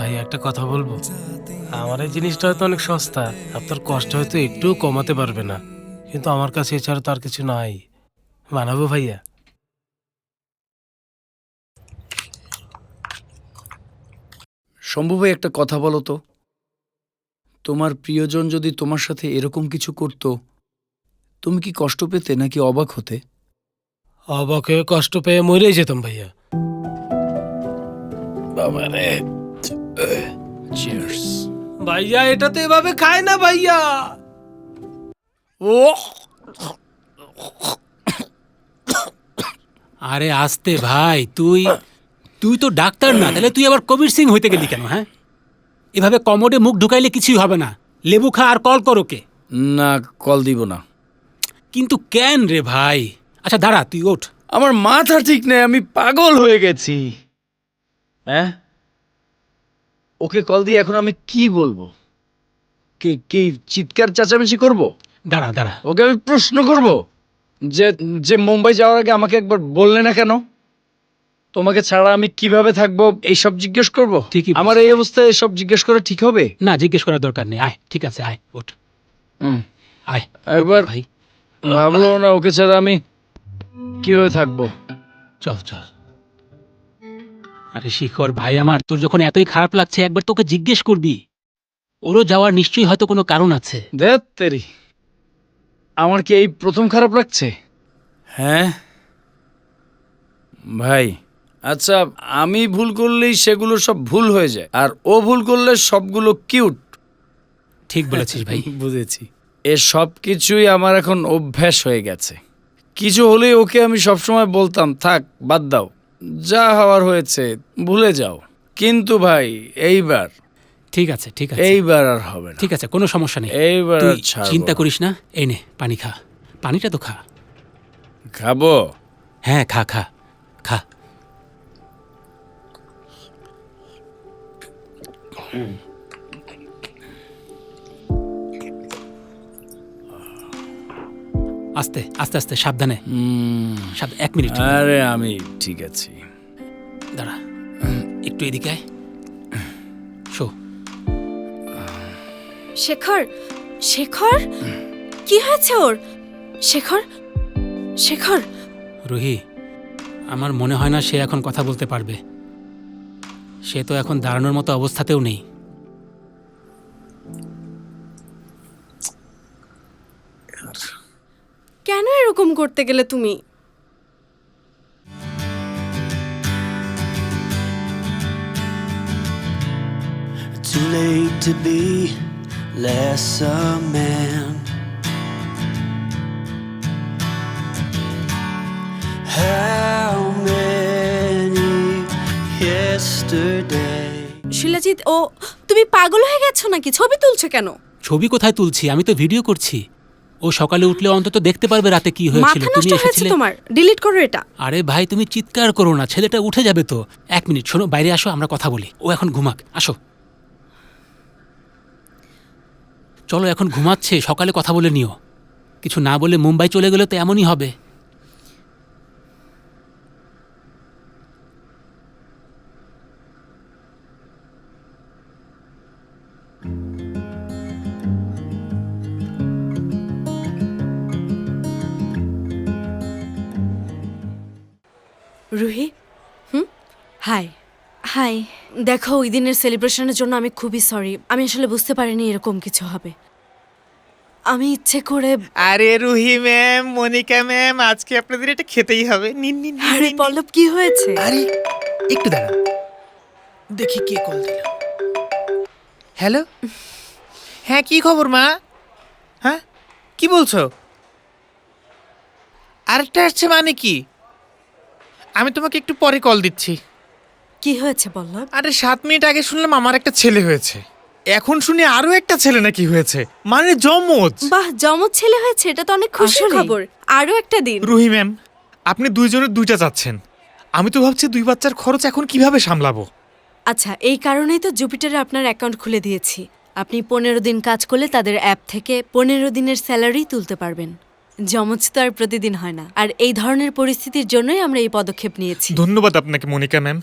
ভাই একটা কথা বলবো, আমার এই জিনিসটা হয়তো অনেক সস্তা, আপনার কষ্ট হয়তো একটু কমাতে পারবে না, কিন্তু আমার কাছে এছাড়া তো আর কিছু নাই। বানাবো ভাইয়া? শম্ভু ভাই, একটা কথা বলো তো, তোমার প্রিয়জন যদি তোমার সাথে এরকম কিছু করত, তুমি কি কষ্ট পেতে নাকি অবাক হতে? অবাক হয়ে কষ্ট পেয়ে মরেই যেতাম ভাইয়া। বাবা রে, চিয়ার্স। ভাইয়া এটা তো এভাবে খায় না ভাইয়া। ও আরে আস্তে ভাই, তুই তুই তো ডাক্তার না, তাহলে তুই আবার কবির সিং হইতে গেলি কেন? হ্যাঁ, এভাবে কমোডে মুখ ঢুকাইলে কিছুই হবে না। লেবু খা আর কল কর ওকে। না, কল দিব না। কিন্তু কেন রে ভাই? আচ্ছা দাঁড়া, তুই ওঠ। আমার মাথা ঠিক নেই, আমি পাগল হয়ে গেছি। হ্যাঁ, ওকে কল দিয়ে এখন আমি কি বলবো? কি কি চিৎকার চেঁচামেচি করব? দাঁড়া দাঁড়া, ওকে আমি প্রশ্ন করব যে যে মুম্বাই যাওয়ার আগে আমাকে একবার বললে না কেন? তোমাকে ছাড়া আমি কিভাবে থাকবো এইসব জিজ্ঞেস করব? ঠিকই বলছিস। আমার এই অবস্থায় এসব জিজ্ঞেস করা ঠিক হবে? না, জিজ্ঞেস করার দরকার নেই। আয়, ঠিক আছে, আয় ওঠ, হুম। আয়। একবার ভাই ভাবলো না ওকে ছাড়া আমি কিভাবে থাকবো? চল চল। আরে শিখর ভাই আমার, তোর যখন এতই খারাপ লাগছে একবার তোকে জিজ্ঞেস করবি। ওরও যাওয়ার নিশ্চয়ই হয়তো কোনো কারণ আছে। ধ্যাৎ তেরি, আমার কি এই প্রথম খারাপ লাগছে? হ্যাঁ ভাই, আচ্ছা, আমি ভুল করলেই সেগুলো সব ভুল হয়ে যায়, আর ও ভুল করলে সবগুলো কিউট। ঠিক বলেছিস ভাই। বুঝেছি। এ সব কিছুই আমার এখন অভ্যাস হয়ে গেছে। কিছু হলেই ওকে আমি সবসময় বলতাম, থাক বাদ দাও, যা হওয়ার হয়েছে ভুলে যাও। কিন্তু ভাই এইবার ঠিক আছে ঠিক আছে এইবার আর হবে না। ঠিক আছে, কোনো সমস্যা নেই। এইবার তুই আর ছাড়বো চিন্তা না। করিস না। এই নে পানি খা, পানিটা তো খা। খাবো? হ্যাঁ খা খা খা। আস্তে আস্তে আস্তে, সাবধানে। এক মিনিট আরে আমি ঠিক আছি। দাঁড়া, একটু এদিকে আয়। শো। শেখর, শেখর, কি হয়েছে ওর? শেখর, শেখর। রুহি, আমার মনে হয় না সে এখন কথা বলতে পারবে। সে তো এখন দাঁড়ানোর মতো অবস্থাতেও নেই। কেন এরকম করতে গেলে তুমি? Too late to be less a man. How many yesterday? Shilajit, ও তুমি পাগল হয়ে গেছো নাকি? ছবি তুলছো কেন? ছবি কোথায় তুলছি? আমি তো ভিডিও করছি। ও সকালে উঠলে অন্তত দেখতে পারবে রাতে কি হয়েছিল। মাথা তুমি নষ্ট হয়েছে এসেছিলে। তোমার, ডিলিট করো এটা। আরে ভাই, তুমি চিৎকার করো না, ছেলেটা উঠে যাবে তো। এক মিনিট শোনো, বাইরে আসো, আমরা কথা বলি। ও এখন ঘুমাক, আসো। চলো, এখন ঘুমাচ্ছে, সকালে কথা বলে নিও। কিছু না বলে মুম্বাই চলে গেলে তো এমনই হবে। রুহি, হাই। হাই। দেখো, ওই দিনের সেলিব্রেশনের জন্য আমি খুবই সরি। আমি আসলে বুঝতে পারিনি এরকম কিছু হবে। আমি ইচ্ছে করে। আরে রুহি ম্যাম, মনিকা ম্যাম, আজকে আপনাদের এটা খেতেই হবে। নিন নিন নিন, আরে নিন, নিন। পল্লব, কি হয়েছে? আরে একটু দাঁড়ান, দেখি কে কল দিল। হ্যালো, হ্যাঁ কি খবর মা? হ্যাঁ কি বলছো? আরেকটা আসছে মানে কি? আমি তোমাকে একটু পরে কল দিচ্ছি। কি হয়েছে পল্লব? আরে 7 মিনিট আগে শুনলাম আমার একটা ছেলে হয়েছে, এখন শুনি আরো একটা ছেলে নাকি হয়েছে, মানে জমজ। বাহ, জমজ ছেলে হয়েছে, এটা তো অনেক খুশির খবর। আরো একটা দিন। রুহি ম্যাম, আপনি দুইজনের দুইটা চাচ্ছেন, আমি তো ভাবছি 2 বাচ্চার খরচ এখন কিভাবে সামলাবো। আচ্ছা, এই কারণেই তো জুপিটারে আপনার অ্যাকাউন্ট খুলে দিয়েছি। আপনি 15 দিন কাজ করলে তাদের অ্যাপ থেকে 15 দিনের স্যালারি তুলতে পারবেন। জমজ তো আর প্রতিদিন হয় না, আর এই ধরনের পরিস্থিতির জন্যই আমরা এই পদক্ষেপ নিয়েছি। ধন্যবাদ আপনাকে মনিকা ম্যাম,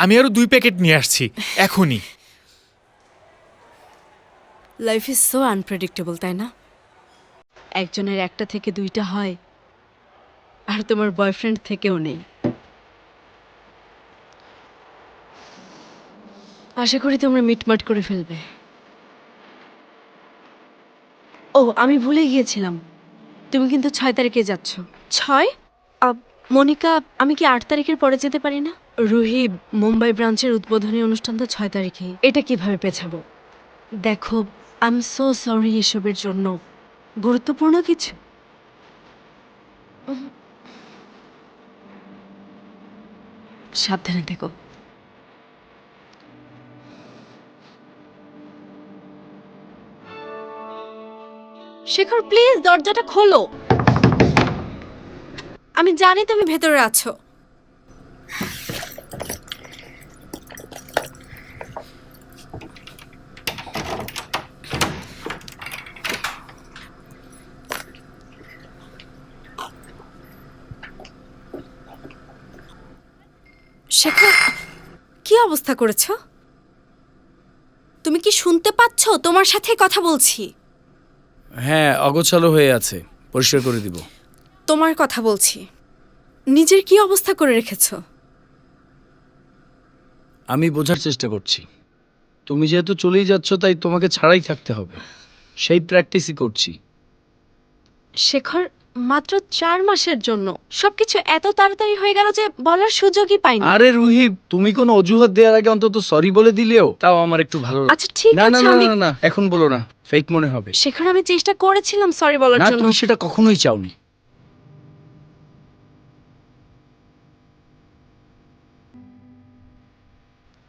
আমি আরো 2 প্যাকেট নিয়ে আসছি এখনই। লাইফ ইজ সো আনপ্রেডিক্টেবল, তাই না? একজনের একটা থেকে দুইটা হয়, আর তোমার বয়ফ্রেন্ড থেকেও নেই। আশা করি তোমরা মিটমাট করে ফেলবে। ও, আমি ভুলে গিয়েছিলাম, তুমি কিন্তু 6 তারিখে যাচ্ছ। 6? মনিকা, আমি কি 8 তারিখের পরে যেতে পারি না? রুহি, মুম্বাই ব্রাঞ্চের উদ্বোধনী অনুষ্ঠান তো 6 তারিখে। এটা কিভাবে পেছাবো? দেখো, আই এম সো সরি এসবের জন্য। গুরুত্বপূর্ণ কিছু? সাবধানে থেকো। শেখর, প্লিজ দরজাটা খোলো। আমি জানি তুমি ভেতরে আছো। শেখর, কি অবস্থা করেছো? তুমি কি শুনতে পাচ্ছ? তোমার সাথে কথা বলছি। হ্যাঁ, অগোছালো হয়ে আছে, পরিষ্কার করে দিব। তোমার কথা বলছি। নিজের কি অবস্থা করে রেখেছো? আমি বোঝার চেষ্টা করছি। তুমি যেহেতু চলেই যাচ্ছ, তাই তোমাকে ছাড়াই থাকতে হবে, সেই প্র্যাকটিসই করছি। শেখর, মাত্র 4 মাসের জন্য সবকিছু এত তাড়াতাড়ি হয়ে গেল যে বলার সুযোগই পাইনি। আরে রুহি, তুমি কোনো অজুহাত দেওয়ার আগে অন্তত সরি বলে দিলেও তাও আমার একটু ভালো লাগে। আচ্ছা ঠিক না না আছে, না আমি না না, এখন বলো না, ফেক মনে হবে। শেখর, আমি চেষ্টা করেছিলাম সরি বলার না, জন্য। তুমি সেটা কখনোই চাওনি।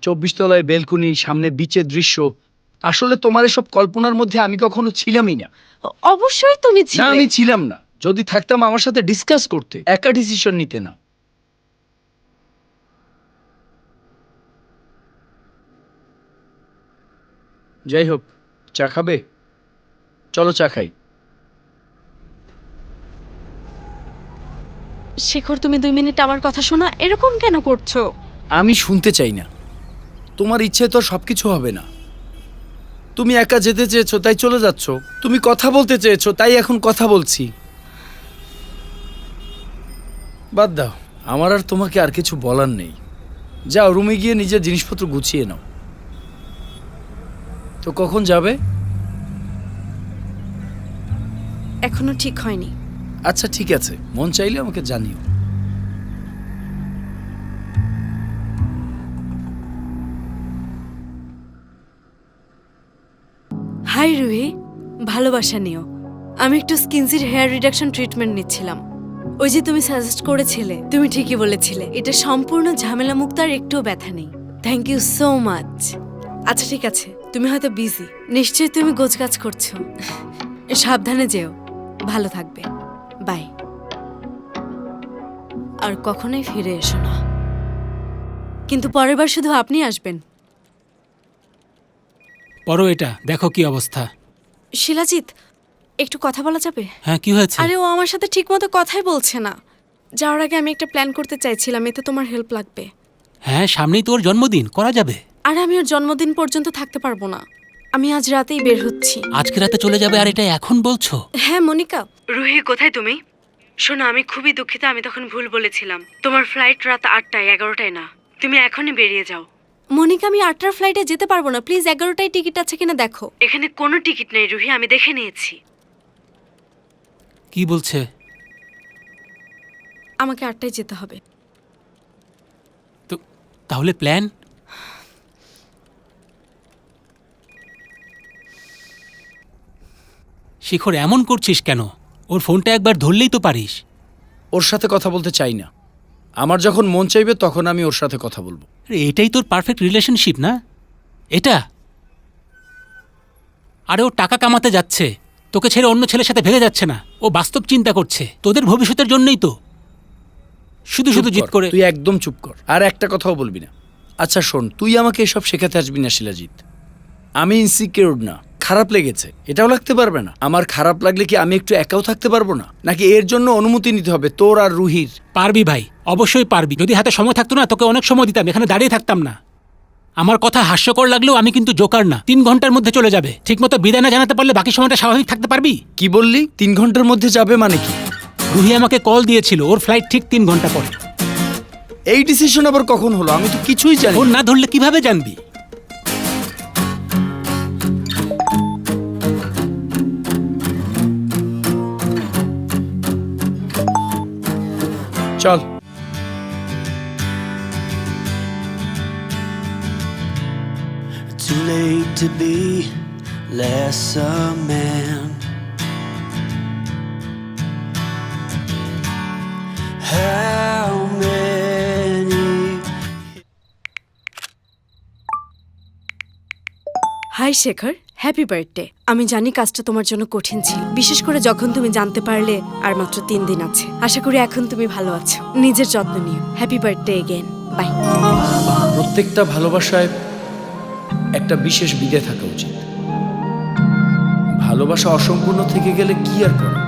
চব্বিশ তলায় বেলকুনি, সামনে বিচের দৃশ্য, আসলে তোমার এসব কল্পনার মধ্যে আমি কখনো ছিলামই না। অবশ্যই তুমি না, ছিলে। আমি ছিলাম না। যদি থাকতাম আমার সাথে ডিসকাস করতে, একা ডিসিশন নিতে না। যাই হোক, চা খাবে? চলো চা খাই। শেখর, তুমি 2 মিনিট আমার কথা শোনা। এরকম কেন করছো? আমি শুনতে চাই না। তোমার ইচ্ছে তো সবকিছু হবে না। তুমি একা যেতে চেয়েছো তাই চলে যাচ্ছ, তুমি কথা বলতে চেয়েছো তাই এখন কথা বলছি। বাদ দাও, আমার আর তোমাকে আর কিছু বলার নেই। যাও, রুমে গিয়ে নিজের জিনিসপত্র গুছিয়ে নাও। তো কখন যাবে? এখনো ঠিক হয়নি। আচ্ছা ঠিক আছে, মন চাইলে আমাকে জানিও। হাই রুহি, ভালোবাসা নিও। আমি একটু স্কিনসির হেয়ার রিডাকশন ট্রিটমেন্ট নিচ্ছিলাম। ওই যে তুমি সাজেস্ট করেছিলে, তুমি ঠিকই বলেছিলে, এটা সম্পূর্ণ ঝামেলা মুক্ত আর একটুও ব্যথা নেই। Thank you so much. আচ্ছা ঠিক আছে, তুমি হয়তো বিজি, নিশ্চয়ই তুমি গোছগাছ করছো। সাবধানে যেও, ভালো থাকবে। বাই। আর কখনোই ফিরে এসো না, কিন্তু পরের বার শুধু আপনি আসবেন। পরো এটা, দেখো কি অবস্থা। শিলাজিৎ, একটু কথা বলা যাবে? হ্যাঁ, কি হয়েছে? আরে ও আমার সাথে ঠিকমতো কথাই বলছে না। যাওয়ার আগে আমি একটা প্ল্যান করতে চাইছিলাম, এতে তোমার হেল্প লাগবে। হ্যাঁ, সামনেই তোর জন্মদিন, করা যাবে। আর আমি ওর জন্মদিন পর্যন্ত থাকতে পারবো না। আমি আজ রাতেই বের হচ্ছি। আজকে রাতে চলে যাবে আর এটা এখন বলছো? হ্যাঁ মনিকা। রুহি, কোথায় তুমি? শোনো, আমি খুবই দুঃখিত, আমি তখন ভুল বলেছিলাম। তোমার ফ্লাইট রাত 8টায়, 11টায় না। তুমি এখনই বেরিয়ে যাও। মনিকা, আমি 8টার ফ্লাইটে যেতে পারবো না। প্লিজ 11টায় টিকিট আছে কিনা দেখো। এখানে কোনো টিকিট নেই রুহি, আমি দেখে নিয়েছি। কি বলছে? আমাকে 8টায় যেতে হবে। তো তাহলে প্ল্যান? শিখর, এমন করছিস কেন? ওর ফোনটা একবার ধরলেই তো পারিস। ওর সাথে কথা বলতে চাই না। আমার যখন মন চাইবে তখন আমি ওর সাথে কথা বলবো। আরে এটাই তোর পারফেক্ট রিলেশনশিপ না এটা? আরে ও টাকা কামাতে যাচ্ছে, তোকে ছেড়ে অন্য ছেলের সাথে ভেগে যাচ্ছে না। ও বাস্তব চিন্তা করছে, তোদের ভবিষ্যতের জন্যই তো। শুধু শুধু চুপ জিদ কর, করে। তুই একদম চুপ কর, আর একটা কথাও বলবি না। আচ্ছা শোন, তুই আমাকে এসব শেখাতে আসবি না শিলাজিৎ। আমি ইনসিকিউর না, খারাপ লেগেছে এটাও লাগতে পারবে না। আমার খারাপ লাগলে কি আমি একটু একাও থাকতে পারবো না? নাকি এর জন্য অনুমতি নিতে হবে তোর আর রুহির? পারবি ভাই, অবশ্যই পারবি। যদি হাতে সময় থাকতো না, তোকে অনেক সময় দিতাম, এখানে দাঁড়িয়ে থাকতাম না। আমার কথা হাস্যকর লাগলেও আমি কিন্তু জোকার না। 3 ঘন্টার মধ্যে চলে যাবে। ঠিকমতো বিদায় না জানাতে পারলে বাকি সময়টা স্বাভাবিক থাকতে পারবি? কি বললি 3 ঘন্টার মধ্যে যাবে মানে কি? রুহি আমাকে কল দিয়েছিল, ওর ফ্লাইট ঠিক 3 ঘন্টা পরে। এই ডিসিশন আবার কখন হলো? আমি তো কিছুই জানি ফোন না। না ধরলে কিভাবে জানবি? চল। Too late to be less a man. How many? Hi Shekhar, happy birthday. আমি জানি কাজটা তোমার জন্য কঠিন ছিল, বিশেষ করে যখন তুমি জানতে পারলে আর মাত্র 3 দিন আছে। আশা করি এখন তুমি ভালো আছো। নিজের যত্ন নিও। Happy birthday again. বাই। প্রত্যেকটা ভালোবাসায় একটা বিশেষ বিদে থাকা উচিত। ভালোবাসা অসম্পূর্ণ থেকে গেলে কি আর করা?